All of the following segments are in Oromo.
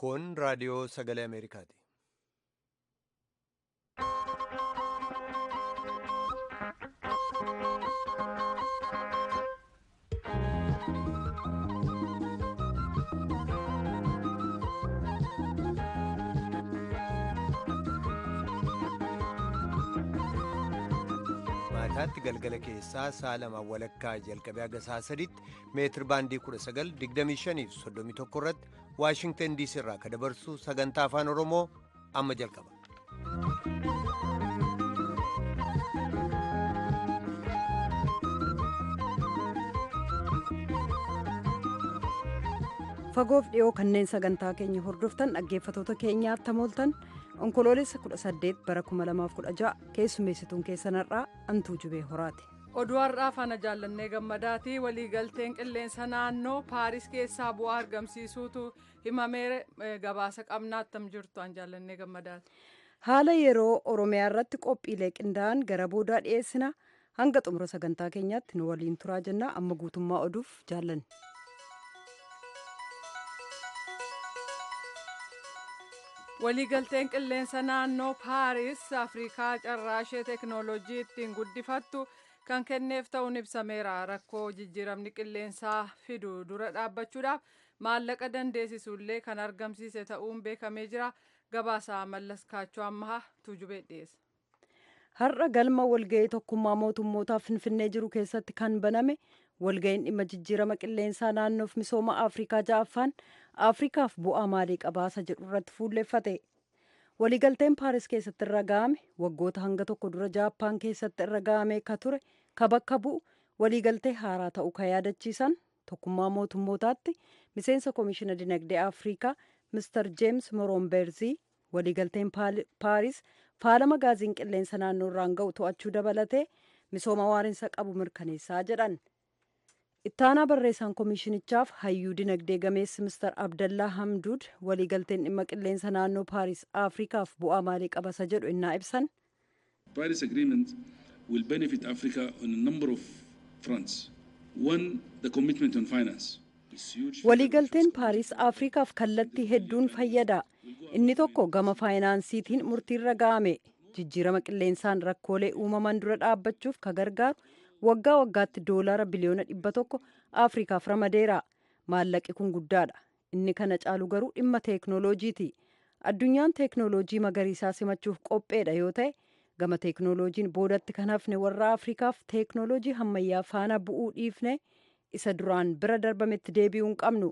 Kun raadiyoo sagalee Ameerikaati. Maataatti galgala keessaa sa'a lamaan walakkaa jalqabee haga sa'a sadiitti meetir baandii 19:25 fi 31 irratti Waashingtan DC irraa kan dabarsu sagantaa afaan Oromoo amma jalqaba. Fagoof dhiyoo kanneen sagantaa keenya hordoftan dhaggeeffatoota keenyaatti tamooltan onkoloolessa 18 bara 2016 keessummeessituun keessanarraa Antuu Jubee Horaati. Oduu har'aa faana jaallannee gammadaati. Waliigalteen qilleensa naannoo Paaris keessaa bu'aa argamsiisuutu himamee gabaasa qabnaattam jirtu an jaallannee gammadaati. Haala yeroo Oromiyaa irratti qophiilee qindaa'an gara boodaa dhiyeessina. Hanga xumura sagantaa keenyaatti nu waliin turaa jenna. Amma guutummaa oduuf jaallanne. Waliigalteen qilleensa naannoo Paaris Afrikaa carraashee teeknooloojii ittiin guddifattu kan kenneef ta'uun ibsameera. Rakkoo jijjiiramni qilleensaa fidu dura dhaabbachuudhaaf maallaqa dandeessisullee kan argamsiise ta'uun beekamee jira. Gabaasaa Mallas Kaachoo ammaa Tuujubee dhiyeessa. Har'a galma walga'ii tokkummaa mootummootaa Finfinnee jiru keessatti kan baname walga'iin dhimma jijjiirama qilleensaa naannoof misooma Afrikaa ja'affaan Afrikaaf bu'aa maalii qabaasa jedhu irratti fuulleeffate. Waliigalteen Paaris keessatti irra ga'ame waggoota hanga tokko dura Jaappaan keessatti irra ga'ame ka ture ka bakka bu'u waliigaltee haaraa ta'uu ka yaadachiisan tokkummaa mootummootaatti miseensa koomishina dinagdee Afrikaa Mr. James Morombeerzii waliigalteen Paaris faalama gaaziin qilleensa naannoo irraan ga'u to'achuu dabalatee misooma waarinsa qabu mirkaneessaa jedhan. Ittaanaa barreessaan koomishinichaaf hayyuu dinagdee gameessi Mr. Abdallaa Hamduud waliigalteen dhimma qilleensa naannoo Paaris Afrikaaf bu'aa maalii qabasa jedhu innaa ibsan. Paris Agreement will benefit Africa on a number of fronts. One, the commitment on finance. Waliigalteen Paaris Afrikaaf kallattii hedduun fayyada. Inni tokko gama faayinaansiitiin murtiirra ga'ame jijjiirama qilleensaan rakkoolee uumaman dura dhaabbachuuf ka gargaaru waggaa waggaatti doolaara biliyoona 100 Afrikaaf ramadeera. Maallaqi kun guddaadha. Inni kana caalu garuu dhimma teeknooloojiiti. Addunyaan teeknooloojii magariisaa simachuuf qopheedha yoo ta'e gama teeknooloojiin boodatti kan hafne warra Afrikaaf teeknooloojii ammayyaa faana bu'uu dhiifne isa duraan bira darbametti deebi'uu hin qabnu.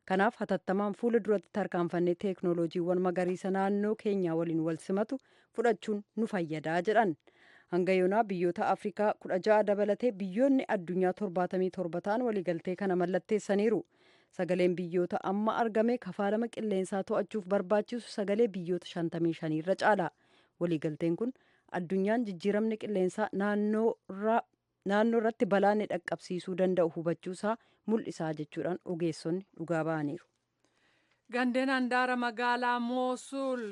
Kanaaf hatattamaan fuula duratti tarkaanfannee teeknooloojiiwwan magariisa naannoo keenyaa waliin wal simatu fudhachuun nu fayyadaa jedhan. Hanga yoonaa biyyoota Afrikaa 16 dabalatee biyyoonni addunyaa 77 ta'an waliigaltee kana mallatteessaniiru. Sagaleen biyyoota amma argame kafaalama qilleensaa to'achuuf barbaachisu sagalee biyyoota 55 irra caala. Waliigalteen kun addunyaan jijjiiramni qilleensaa naannoo irratti balaa inni dhaqqabsiisuu danda'u hubachuusaa mul'isaa jechuudhaan ogeessonni dhugaa ba'aniiru. Gandeen handaara magaalaa Moosul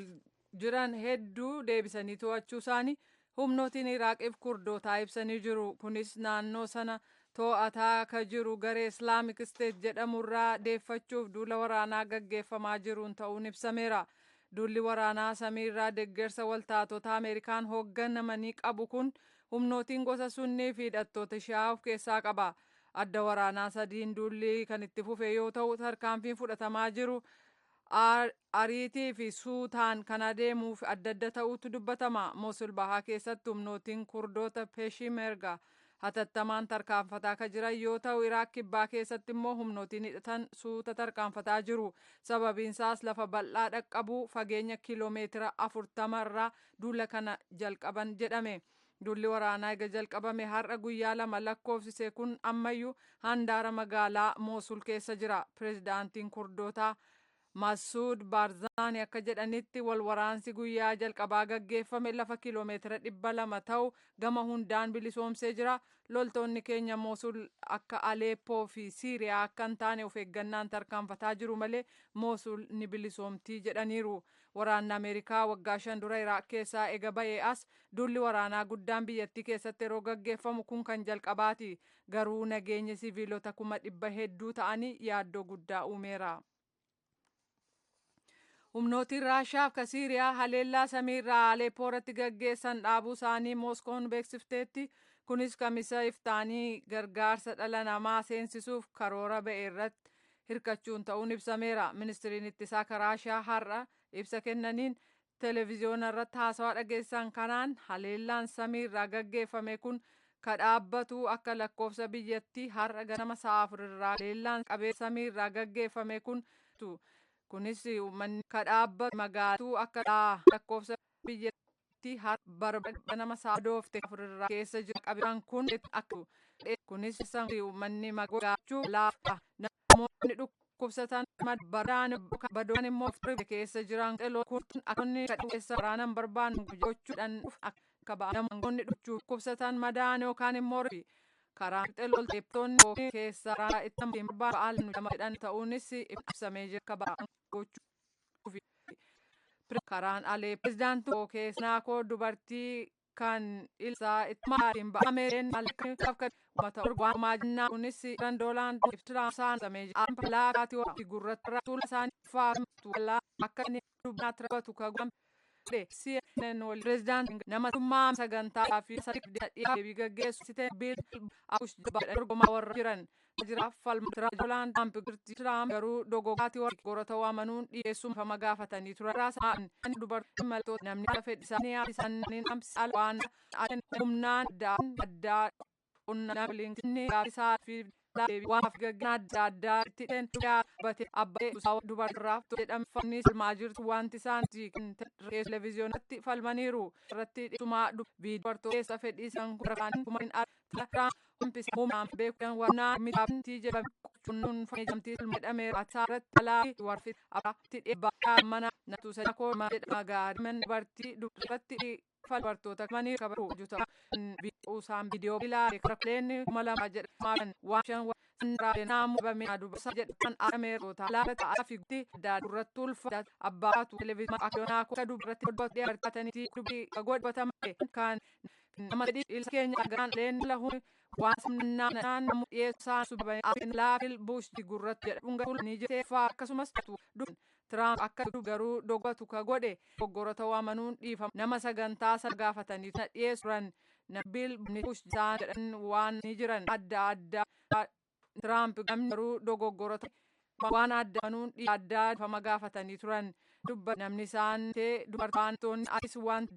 jiran hedduu deebisanii to'achuu isaanii humnootiin Iraaqiif Kurdootaa ibsanii jiru. Kunis naannoo sana to'ataa ka jiru garee Islaamik Isteet jedhamurraa deeffachuuf duula waraanaa gaggeeffamaa jiruun ta'uun ibsameera. Duulli waraanaa samiirraa deeggarsa waltaatota Ameerikaan hoogganamanii qabu kun humnootiin gosa sunnii fi hidhattoota shi'aa of keessaa qaba. Adda waraanaa sadiin duulli kan itti fufe yoo ta'u tarkaanfiin fudhatamaa jiru ariitii fi suutaan kan adeemuuf adda adda ta'utu dubbatama. Mosul bahaa keessatti humnootiin kurdoota peeshimerga hatattamaan tarkaanfataa ka jiran yoo ta'u Iraaq kibbaa keessatti immoo humnootiin hidhatan suuta tarkaanfataa jiru. Sababiinsaas lafa bal'aa dhaqqabu fageenya kiiloomeetira 40 irraa duula kana jalqaban jedhame. Duulli waraanaa eega jalqabame har'a guyyaa 2 lakkoofsise kun ammayyuu handaara magaalaa Moosul keessa jira. Pireezidaantiin Kurdootaa Masuud Baarzaanii akka jedhanitti wal waraansi guyyaa jalqabaa gaggeeffame lafa kiiloomeetira 200 ta'u gama hundaan bilisoomsee jira. Loltoonni keenya Moosul akka Aleeppoo fi Siiriyaa akka hin taane of eeggannaan tarkaanfataa jiru malee Moosul ni bilisoomtii jedhaniiru. Waraanni Ameerikaa waggaa 5 dura Iraaq keessaa ega ba'ee as duulli waraanaa guddaan biyyattii keessatti yeroo gaggeeffamu kun kan jalqabaati. Garuu nageenya siviilota 100,000 hedduu ta'anii yaaddoo guddaa uumeera. Humnootiin Raashaa fi Siiriyaa haleellaa samiirraa Aleeppoo irratti gaggeessan dhaabuu isaanii Mooskoon beeksifteetti. Kunis kamisa iftaanii gargaarsa dhala namaa seensisuuf karoora ba'e irratti hirkachuun ta'uun ibsameera. Ministiriin ittisaa Raashaa har'a ibsa kennaniin televezyiyoona irratti haasawaa dhageessan kanaan haleellaan samiirraa gaggeeffame kun ka dhaabbatu akka lakkoofsa biyyattii har'a ganama sa'a 4 irraa haleellaan qabee samiirraa gaggeeffame kunis uummanni ka dhaabbatu magaalatu akka lakkoofsa biyyattii har'a ganama sa'a doofte 4 irraa keessa jira qabeen kun akka kunis uummanni magaachuu laafa namoonni dhukkubsatan badoon immoo keessa jiran kun akkonni kadheessa waraanan barbaannu gochuudhaan akka namoonni dhukkubsatan madaan yookaan immoo karaa loltoonni keessa itti barbaadu jedhan ta'uunis ibsamee jira gochuuf karaan alee pirezidaantii keessaa koo dubartii kan ilsaa itti maatiin ba'ameen akka uummata orgaamaa jennaa kunis randoolaan iftiraansaan samee jira laakaati warri gurratti tuula isaanii faamtu akka inni dubbinaa tirabatu kaguudhaan CNN wal pirezidaantiin nama tummaa sagantaa fi deebii gaggeessu siteen biil abush dorgomaa warra jiran jiraaf falmatiraa jolaan dampigirti tiraam garuu dogogaati warri gorota waamanuun dhiyeessuun fama gaafatanii tura raasaan dubartii maltoota namni fedhi isaanii amsal waan humnaan addaa qonnaa bilinkinni isaa fi waaf gaggeessan adda addaa itti dhaabbate abbatee dubartiraaf jedhamfanii falmaa jirtu wanti isaan televezyiyoonatti falmaniiru irratti dhisumaa dubartoota fedhii isaan gurraan kumarin humpisa uumaan beekuudhaan warnaa mitaabtii jedhame quncunnuun fayyadamtii ilmadhamee raasaa irratti alaa warfi abbaatti dheebbaa mana natu sadakoo jedhama gaariman dubartii dubarratti dubartoota manii kabaru juta usaan viidiyoo bilaalee karakleen malama jedhaman waan naamu bamee dubarsa jedhan ameerota laala ta'aa fi guutii addaa duratti ulfa abbaatu televezyiinii akyoonaa akka dubarratti hodbatee argatanii dubbii godhatame kan nama sadii ilsa keenya gaan leen lahuun waan simnaa namu dhiyeessaan subamee abin laafil buushti gurratti jedhuun gatul ni jetee faa akkasumas Tiraamp akka garuu dogatu ka godhe dogoggorota waamanuun dhiifama nama sagantaa sana gaafatanii na dhiyeessuran na biilni bush isaan jedhan waan ni jiran adda addaa Tiraamp gamni garuu dogoggorota waan adda manuun addaa fama gaafatanii turan dubba namni isaan ta'e dubartoonni asis waan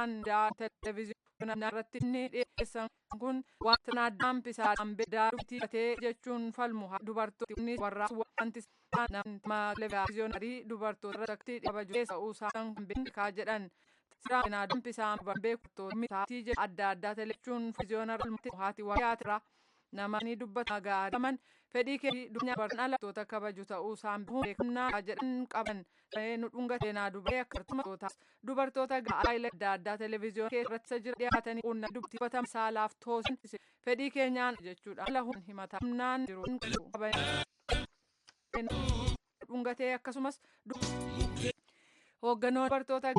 addaa televezyiyoona irratti ni dhiyeessan kun wanta addaan pisaadhaan beedaa dhuftii ta'ee jechuun falmu dubartoonni warraas wanti nama televezyiyoonaarii dubartoota irratti dhabaju keessa uusaan kan beekaa jedhan siraan addaan pisaan beektoonni taatii jedha adda addaa televezyiyoon televezyiyoonarratti haati wayaatira namni dubbata gaariman fedhii keetii dunya barna alattoota kabaju ta'uu isaan beekumnaa jedhan qaban nu dhungatee naa dubaree akkasumas dubartoota gaa'ela adda addaa televezyiyoona keessatti jira dhiyaatanii qunna dubbatam saalaaf toosin fedhii keenyaan jechuudha lahuun himata humnaan jiru qaban dhungatee akkasumas hoogganoon dubartoota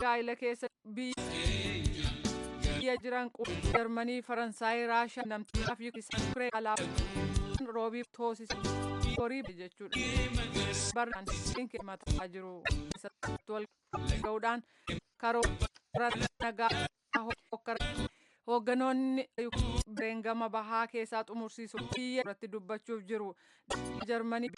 gaa'ela keessa biyya jiran Jarmanii, Faransaay, Raashaa, namtii fi Yuukireen alaaf roobii toosis horii jechuudha. Barraan siinqee mataa jiru keessatti wal ga'uudhaan karoora nagaa hoogganoonni Yuukireen gama bahaa keessaa xumursiisu biyya irratti dubbachuuf jiru. Jarmanii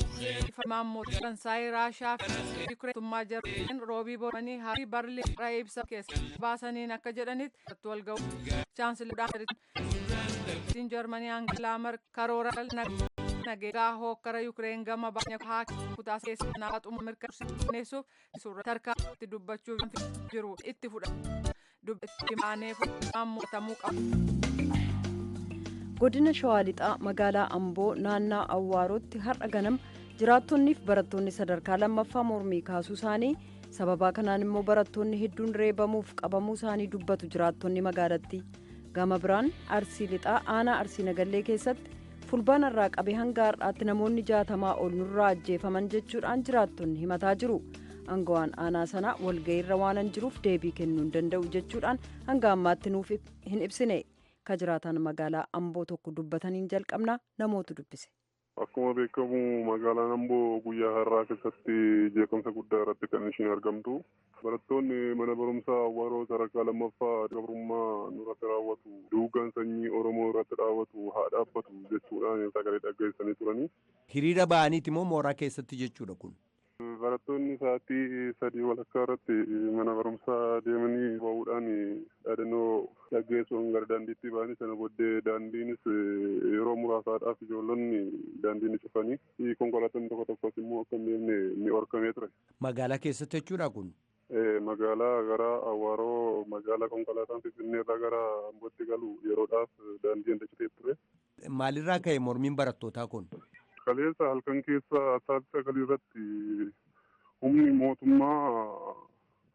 maammoo Faransaay, Raashaa fi Yuukireen tummaa Jarmaniin roobii booranii haarii Barliin irraa ibsa keessa baasaniin akka jedhanitti wal ga'u. Chaansiluudhaan Jarmanii Angelaa Merkel karoora nageegaa hokkara Yuukireen gama bahaa kutaa keessaa naaf xumura mirkaneessuuf suuraa tarkaatti dubbachuuf jiru itti fudhata. Dubbatti maanee fudhatamuu qabu. Godina Shawaa Lixaa magaalaa Amboo naannaa Awwaarotti har'a ganama Jiraattonniif barattoonni sadarkaa lammaffaa mormii kaasuu isaanii, sababaa kanaan immoo barattoonni hedduun reebamuuf qabamuu isaanii dubbatu jiraattonni magaalattii. Gama biraan Arsii Lixaa aanaa Arsii Nagallee keessatti fulbaana irraa qabee hanga har'aatti namoonni 60 ol nurraa ajjeefaman jechuudhaan jiraattonni himataa jiru. Aangawaan aanaa sanaa walga'iirra waan jiruuf deebii kennuu hin danda'u jechuudhaan hanga ammaatti nuuf hin ibsine. Ka jiraatan magaalaa Amboo tokko dubbataniin jalqabnaa namootu dubbise. Akkuma beekamu magaalaan Amboo guyyaa har'aa keessatti jeequmsa guddaa irratti kan isheen argamtu. Barattoonni mana barumsaa Awwaaroo sadarkaa lammaffaa gabrummaa nurratti raawwatu, duugaan sanyii Oromoo irratti raawwatu haa dhaabbatu jechuudhaan sagalee dhageessanii turanii. Hiriira ba'aniiti moo mooraa keessatti jechuudha kun? Barattoonni sa'aatii 3 walakkaa irratti mana barumsaa deemanii ba'uudhaan dhaadannoo dhageessuun gara daandiitti ba'anii sana booddee daandiinis yeroo muraasaadhaaf ijoollonni daandiin cufanii konkolaattonni tokko tokkos immoo akka hin deemne ni dhorkamee ture. Magaalaa keessatti jechuudha kun? Magaalaa gara Awwaaroo magaalaa konkolaataan Finfinnee irraa gara Ambootti galu yeroodhaaf daandiin dachitee ture. Maalirraa ka'e mormiin barattootaa kun? Kaleessa halkan keessa sa'aatii 9 irratti humni mootummaa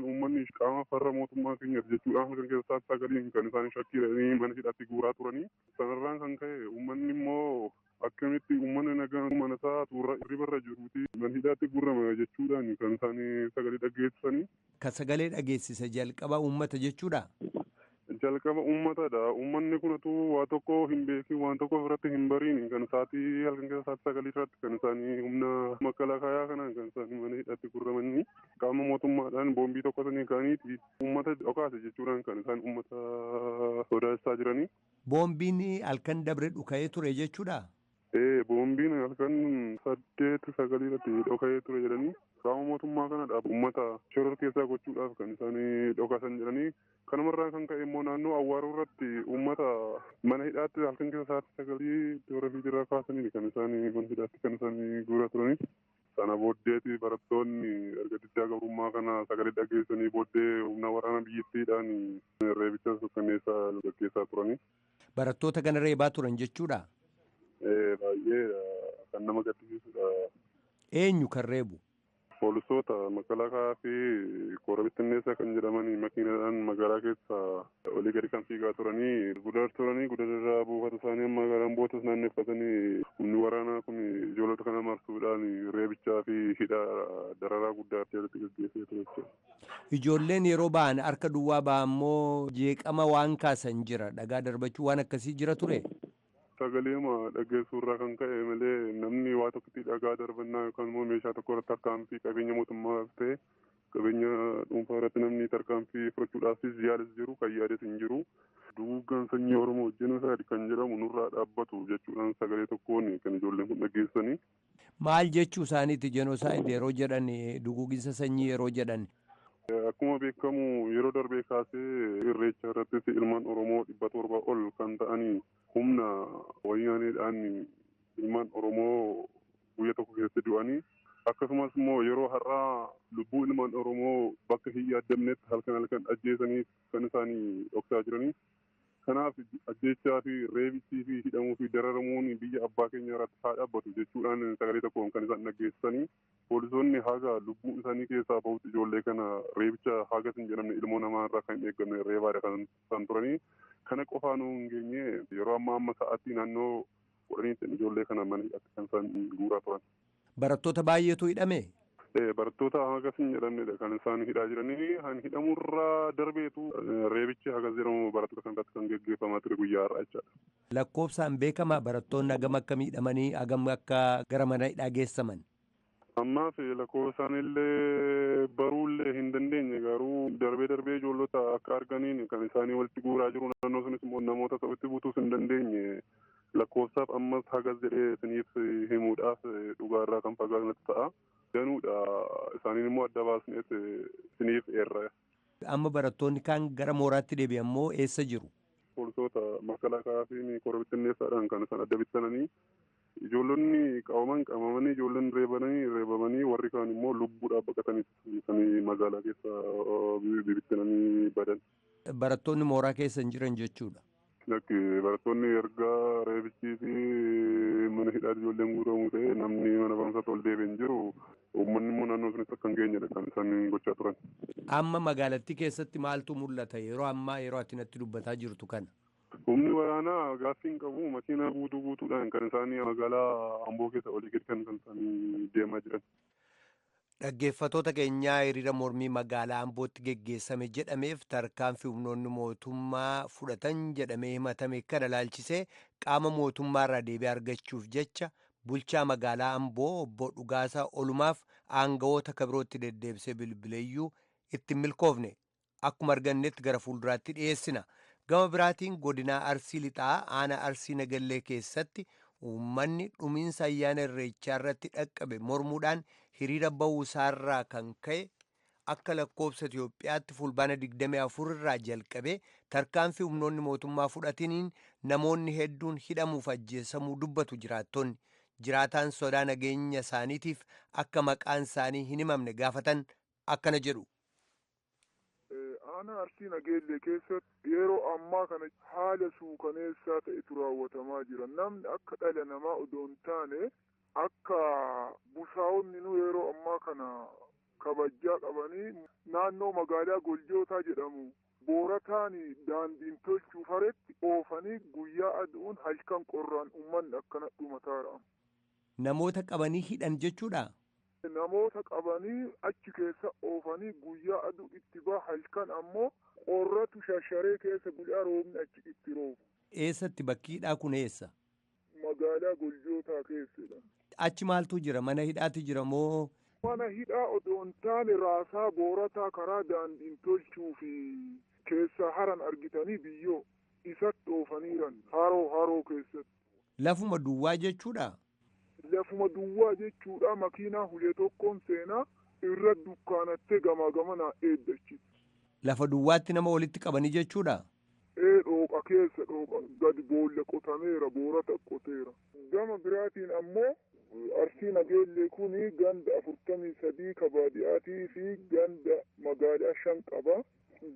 uummanni qaama farra mootummaa keenyaaf jechuudhaan halkan keessa sa'aatii 9 kan isaan shakkiidhanii mana hidhaatti guuraa turanii. Sanarraan kan ka'e uummanni immoo akkamitti uummanni nagaa mana isaa ribarra jiruuti mana hidhaatti guurama jechuudhaan kan isaan sagalee dhageessisanii. Kan sagalee dhageessise jalqaba uummata jechuudha? Jalqaba uummatadha. Uummanni kunatu waa tokko hin beekin waan tokko irratti hin bariin kan sa'aatii halkan keessa sa'aatii 9 irratti kan isaanii humna makalakayaa kanaan kan isaanii mana hidhaatti guuramanii qaama mootummaadhaan boombii tokkotanii ka'aniiti uummata dhokaase jechuudhaan kan isaan uummata sodaachisaa jiranii. Boombiin halkan dabre dhuka'ee ture jechuudha? Boombiin halkan 8-9 irratti dhoka'ee ture jedhanii qaama mootummaa kanadha uummata shoror keessaa gochuudhaaf kan isaanii dhokaasan jedhanii. Kanumarraa kan ka'e immoo naannoo Awwaaroo irratti uummata mana hidhaatti halkan keessa sa'aatii 9 toora fiidirraa kaasanii kan isaanii mana hidhaatti kan isaanii guuraa turanii. Sana booddeeti barattoonni erga diddaa gabrummaa kana sagalee dhageessanii booddee humna waraana biyyattiidhaan reebicha suukkanneessaa gaggeessaa turanii. Barattoota kana reebaa turan jechuudha? Baay'ee kan nama gaddisiisudha. Eenyu kan reebu? Poolisoota makalaakaa fi koora bittinneessaa kan jedhamanii makiinaadhaan magaalaa keessa olii gadi kan fiigaa turanii gudar turanii gudararraa buufata isaanii amma garaan bootas naanneeffatanii humni waraanaa kun ijoollota kana marsuudhaan reebichaa fi hidha dararaa guddaa irratti gaggeessee ture jechuudha. Ijoolleen yeroo ba'an harka duwwaa ba'an moo jeeqama waan kaasan jira dhagaa darbachuu waan akkasii jira ture? Sagaleema dhageessuu irraa kan ka'e malee namni waa tokkotti dhagaa darbannaa yookaan immoo meeshaa tokko irratti tarkaanfii qabeenya mootummaaf ta'e qabeenya dhuunfaa irratti namni tarkaanfii fudhachuudhaafis yaadas jiru kan yaades hin jiru. Duugaan sanyii Oromoo jenoosaayid kan jedhamu nurraa dhaabbatu jechuudhaan sagalee tokkoon kan ijoolleen kun dhageessanii. Maal jechuu isaaniiti jenoosaayid yeroo jedhan duguugisa sanyii yeroo jedhan? Akkuma beekamu yeroo darbee kaasee irreecha irrattis ilmaan Oromoo 700 ol kan ta'anii humna wayyaaneedhaan ilmaan Oromoo guyyaa tokko keessatti du'anii akkasumas immoo yeroo har'aa lubbuu ilmaan Oromoo bakka hin yaadamnetti halkan ajjeesanii kan isaanii dhoksaa jiranii. Kanaaf ajjeechaa fi reebichii fi hidhamuu fi dararamuun biyya abbaa keenya irratti haa dhaabbatu jechuudhaan sagalee tokkoon kan isaan dhageessisanii. Poolisoonni haga lubbuu isaanii keessaa bahutti ijoollee kana reebicha haga hin jedhamne ilmoo namaa irraa kan eegganne reebaadha kan isaan turanii. Kana qofaa nuu hin geenye yeroo amma sa'aatii naannoo 10 ijoollee kana mana hidhaatti kan isaan guuraa turan. Barattoota baay'eetu hidhame? Barattoota hagas hin jedhamnedha kan isaan hidhaa jiranii. Kan hidhamurraa darbeetu reebichi hagas jedhamu barattoota kan irratti kan geggeeffamaa ture guyyaa har'aa jechaadha. Lakkoofsaan beekama barattoonni hagam akka miidhamanii hagam akka gara mana hidhaa geessaman? Ammaaf lakkoofsaan illee baruullee hin dandeenye garuu darbee ijoollota akka arganiin kan isaanii walitti guuraa jiru. Naannoo sunis immoo namoota ofitti buutuus hin dandeenye. Lakkoofsaaf ammas hagas jedhee isiniif himuudhaaf dhugaarraa kan fagaatu ta'a. Danuudha isaaniin immoo adda baasnees isiniif eerra. Amma barattoonni kaan gara mooraatti deebi'an moo eessa jiru? Poolisoota makalaakaa fi koora bittinneessaadhaan kan isaan adda bittananii ijoollonni qabamanii ijoolleen reebamanii warri kaan immoo lubbuudhaaf baqatanii magaalaa keessa bibittinanii badan. Barattoonni mooraa keessa hin jiran jechuudha. Lakki barattoonni erga reebichii fi mana hidhaa ijoolleen guutamuu ta'e namni mana barumsaatti ol deebi'ee hin jiru. Uummanni immoo naannoo sunis akka hin geenyedha kan isaan gochaa turan. Amma magaalattii keessatti maaltu mul'ata yeroo ammaa yeroo ati natti dubbataa jirtu kana? Humni waraanaa gaaffii hin qabu makiinaa guutuudhaan kan isaanii magaalaa Amboo keessa olii gadi kan isaanii deemaa jiran. Dhaggeeffatoota keenyaa hiriira mormii magaalaa Ambootti geggeessame jedhameef tarkaanfii humnoonni mootummaa fudhatan jedhamee himatame kana ilaalchisee qaama mootummaarraa deebii argachuuf jecha bulchaa magaalaa Amboo obbo Dhugaasaa Olumaaf aangawoota kabirootti deddeebisee bilbileeyyuu itti milkoofne akkuma argannetti gara fuulduraatti dhiyeessina. Gama biraatiin godinaa Arsii Lixaa aanaa Arsii Nagallee keessatti uummanni dhumiinsa ayyaana irreechaa irratti dhaqqabe mormuudhaan hiriira ba'uu isaarraa kan ka'e akka lakkoobsa Itoophiyaatti fulbaana 24 irraa jalqabee tarkaanfii humnoonni mootummaa fudhatiniin namoonni hedduun hidhamuuf ajjeesamuu dubbatu jiraattonni. Jiraataan sodaa nageenya isaaniitiif akka maqaan isaanii hin himamne gaafatan akkana jedhu. Aanaa Arsii Nageellee keessatti yeroo ammaa kana haala suukaneessaa ta'etu raawwatamaa jira. Namni akka dhala namaa odoo hin taane akka busaa'onni nu yeroo ammaa kana kabajaa qabanii naannoo magaalaa Goljootaa jedhamu boorataan daandiin tolchuuf haretti oofanii guyyaa aduun halkan qorraan uummanni akkana dhumataadha. Namoota qabanii hidhan jechuudha? Namoota qabanii achi keessa oofanii guyyaa aduu itti ba'a halkan ammoo qorratu shasharee keessa guyyaa roobni achi itti roobu. Eessatti bakki hidhaa kun eessa? Magaalaa Goljootaa keessadha. Achi maaltu jira? Mana hidhaati jira moo? Mana hidhaa odoo hin taane raasaa boorataa karaa daandiin tolchuu fi keessa haran argitanii biyyoo isatti oofaniiran haroo keessatti. Lafuma duwwaa jechuudha? Lafuma duwwaa jechuudha. Makiinaa hulee tokkoon seenaa irra dukkaanattee gamaa gamanaa eeddachiti. Lafa duwwaatti nama walitti qabanii jechuudha? Dhooqa keessa dhooqa gadi boolla qotameera boorata qoteera. Gama biraatiin ammoo Arsii Nageellee kuni ganda 43 kabaadiyaatii fi ganda magaalaa 5 qaba.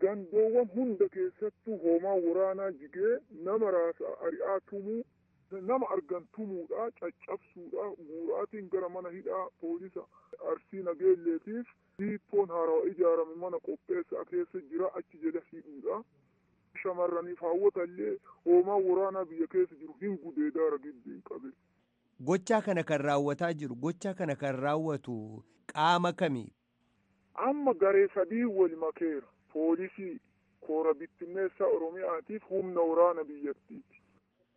Gandoowwan hunda keessattuu hoomaa waraanaa jigee nama raasaa ari'aa tumuu nama argan tumuudha caccabsuudha guuraatiin gara mana hidhaa poolisa Arsii Nageelleetiif diippoon haarawaa ijaarame mana qopheessaa keessa jira achi jala hidhuudha. Shamarraniif hawwatallee hoomaa waraanaa biyya keessa jiru hin gudeedaara giddiin qabe. Gochaa kana kan raawwataa jiru gochaa kana kan raawwatu qaama kamii? Amma garee sadii wal makeera. Poolisii koora bittinneessaa Oromiyaatiif humna waraana biyyattiiti.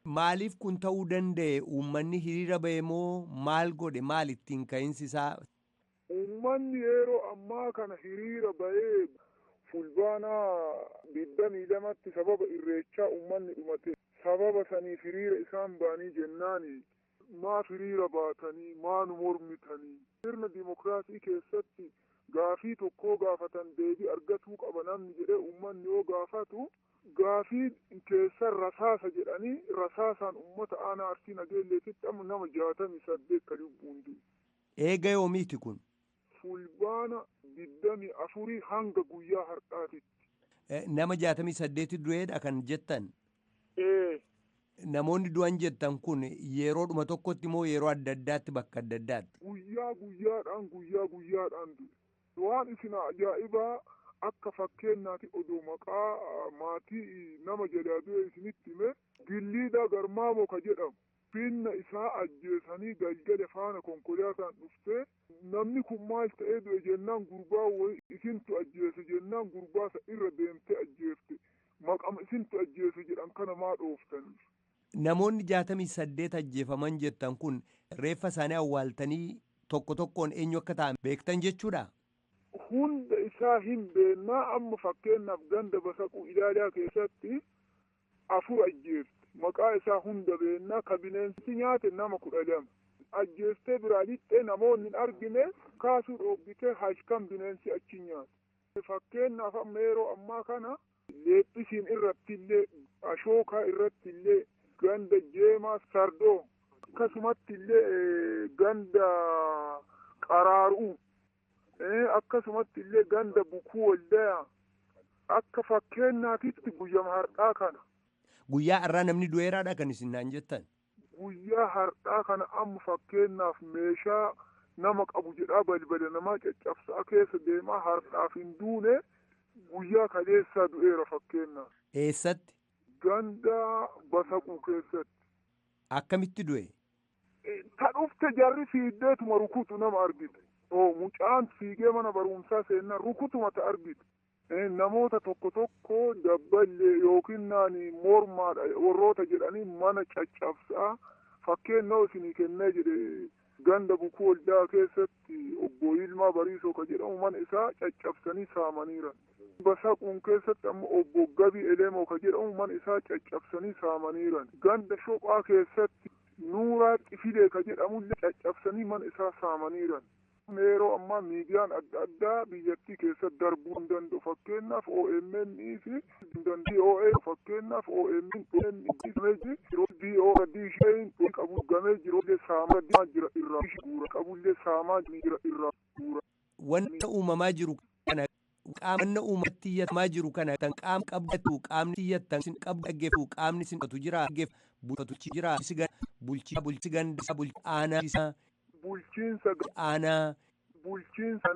Maaliif kun ta'uu danda'e? Uummanni hiriira ba'e moo maal godhe? Maal ittiin ka'insi isaa? Uummanni yeroo ammaa kana hiriira ba'ee fulbaanaa 22tti sababa irreechaa uummanni dhumate. Sababa saniif hiriira isaan ba'anii jennaani maaf hiriira baatanii maanu mormitanii? Sirna dimokiraasii keessatti gaafii tokkoo gaafatan deebii argatuu qaba namni jedhee uummanni yoo gaafatu gaafii keessan rasaasa jedhanii rasaasaan uummata aanaa Arsii Nageelleetitti amma nama 68 kan lubbuun du'e. Eega yoomiiti kun? Fulbaana 24 hanga guyyaa har'aatitti. Nama 68 du'eedha kan jettan? Namoonni du'an jettan kun yeroodhuma tokkotti moo yeroo adda addaatti bakka adda addaatti? Guyyaa guyyaadhaan du'e. Waan isin ajaa'ibaa akka fakkeenyaatti odoo maqaa maatii nama jalaa du'e isinitti hime Gilliidhaa Garmaamoo ka jedhamu finna isaa ajjeesanii galgala faana konkolaataan dhuftee namni kun maal ta'ee du'e jennaan gurbaa wayi isintu ajjeese jennaan gurbaasa irra deemtee ajjeefte maqama isintu ajjeese jedhan kana maa dhooftaniif. Namoonni 68 ajjeefaman jettan kun reeffa isaanii awwaaltanii tokko tokkoon eenyu akka ta'an beektan jechuudha? Hunda isaa hin beennaa amma fakkeenyaaf ganda Basaquu Ilaalaa keessatti 4 ajjeefte. Maqaa isaa hunda beennaa ka bineensi nyaate nama 12. Ajjeestee biraa lixxee namoonni hin argine kaasuu dhoobitee halkan bineensi achi nyaate. Fakkeenyaaf amma yeroo ammaa kana leephisiin irrattillee ashookaa irrattillee ganda Jeemaa Sardoo akkasumatti illee ganda Qaraaruu akkasumatti illee ganda Bukuu Waldayaa akka fakkeenyaatitti guyyama har'aa kana. Guyyaa har'aa namni du'eeraadha kan isin naan jettan. Guyyaa har'aa kana amma fakkeenyaaf meeshaa nama qabu jedhaa balbala namaa caccabsaa keessa deemaa har'aaf hin duune guyyaa kaleessaa du'eera fakkeenyaaf. Eessatti? Ganda Basaquu keessatti. Akkamitti du'e? Ta dhufte jarri fiiddeetuma rukutu nama argite. Mucaan fiigee mana barumsaa seenaa rukutuma ta argite. Namoota tokko dabballee yookiin mormaadha warroota jedhanii mana caccabsaa fakkeenyaaf isinii kennee jedhe ganda Bukuu Waldaa keessatti obbo Yilmaa Bariisoo ka jedhamu mana isaa caccabsanii saamaniiran. Basaquun keessatti ammoo obbo Gabii Elemoo ka jedhamu mana isaa caccabsanii saamaniiran. Ganda Shophaa keessatti Nuuraa Xifilee ka jedhamullee caccabsanii mana isaa saamaniiran. Yeroo ammaa miidiyaan adda addaa biyyattii keessatti darbuu hin danda'u fakkeenyaaf OMN fi VOA fakkeenyaaf OMN DOD qabu gamee jirullee saamaa jira irraa guura qabullee saamaa jira irraa guura. Wanta uumamaa jiru kana qaamni uumatti iyyatamaa jiru kana kan qaam qabdatu qaamni iyyatan sin qabdu dhaggeeffu qaamni sin qabatu jira dhaggeeffu bulchatu jira bulchi ganda aanaa isaa. Bulchiinsa aanaa. Bulchiinsa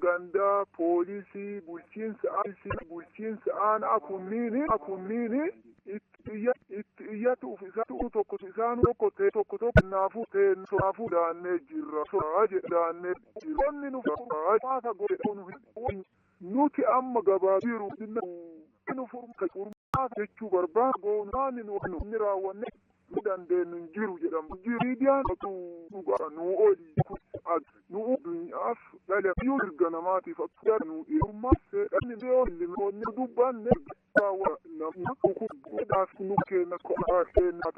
gandaa poolisii bulchiinsa aanaa kunniini itti iyyatuuf isaatu tokko isaan tokko naafuu daannee jirra Onni nuti amma gabaa jiru jechuu barbaadu inni raawwanne nu dandeenyu hin jiru jedhamu. Miidiyaan dhugaa nu olii nu addunyaaf dhalabiyyuu mirga namaatiif akka nu dhiirummaa seedhanni beeyoonni dubbanne namni dhukuudhaaf nu kenna ko'aa seenaa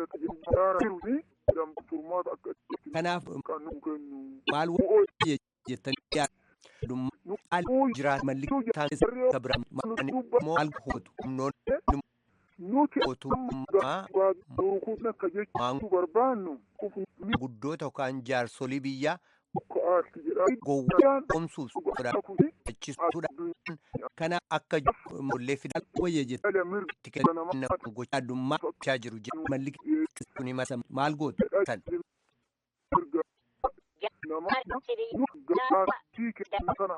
jiru jedhamu furmaata akka kanaaf kan nu kennu. Maal jettanii yaaddu jiraat malli taasisa kabira maal gootu humnoonni nuti mootummaa akka jechuu barbaannu guddoota yookaan jaarsolii biyyaa gowwaan qoomsuuf sodaachisuudhaan kana akka mollee fidaa wayya jettee kennan gochaa addummaa gochaa jiru malli ni masa maal gootu tan.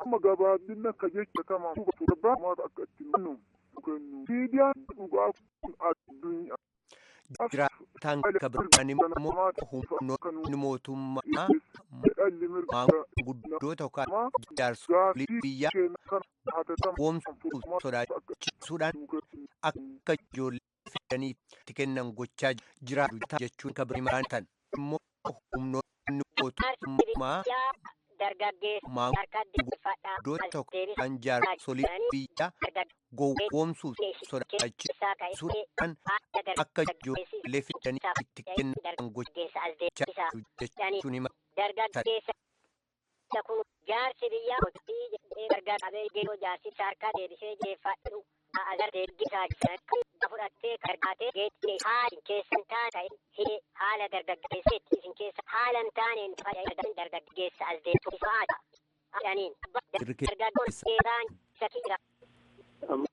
Nama gabaabinni akka jecha tamaa barbaadu akka itti nu miidiyaan dhugaa kun addunyaa. Jiraataan kabiranii humnoonni mootummaa guddoota yookaan jaarsolii biyyaa qoomsuuf sodaachisuudhaan akka ijoollee fidanii itti kennan gochaa jiraatu jechuun kabiranii tan immoo humnoonni mootummaa guddoota yookaan jaarsolii biyyaa gowwoomsuuf sodaachisuudhaan akka ijoollee fidanii itti kennan gochaa jechuun hima. Kun jaarsi biyyaa hojii jedhee gargaar qabee geejjiboo jaarsi harkaa deebisee jeeffadhu agartee gisaa fudhattee gargaatee geejjibee haali keessan taa'e hidhee haala dargaggeesseetti isin keessa haala hin taaneen dargaggeessa as deemtu faata jedhaniin dargaggoon geeraan isa kira.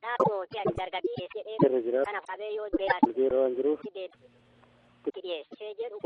Naannootti ani dargaggeessee kana qabee yoo beekaa jiruuf dhiyeessee jedhu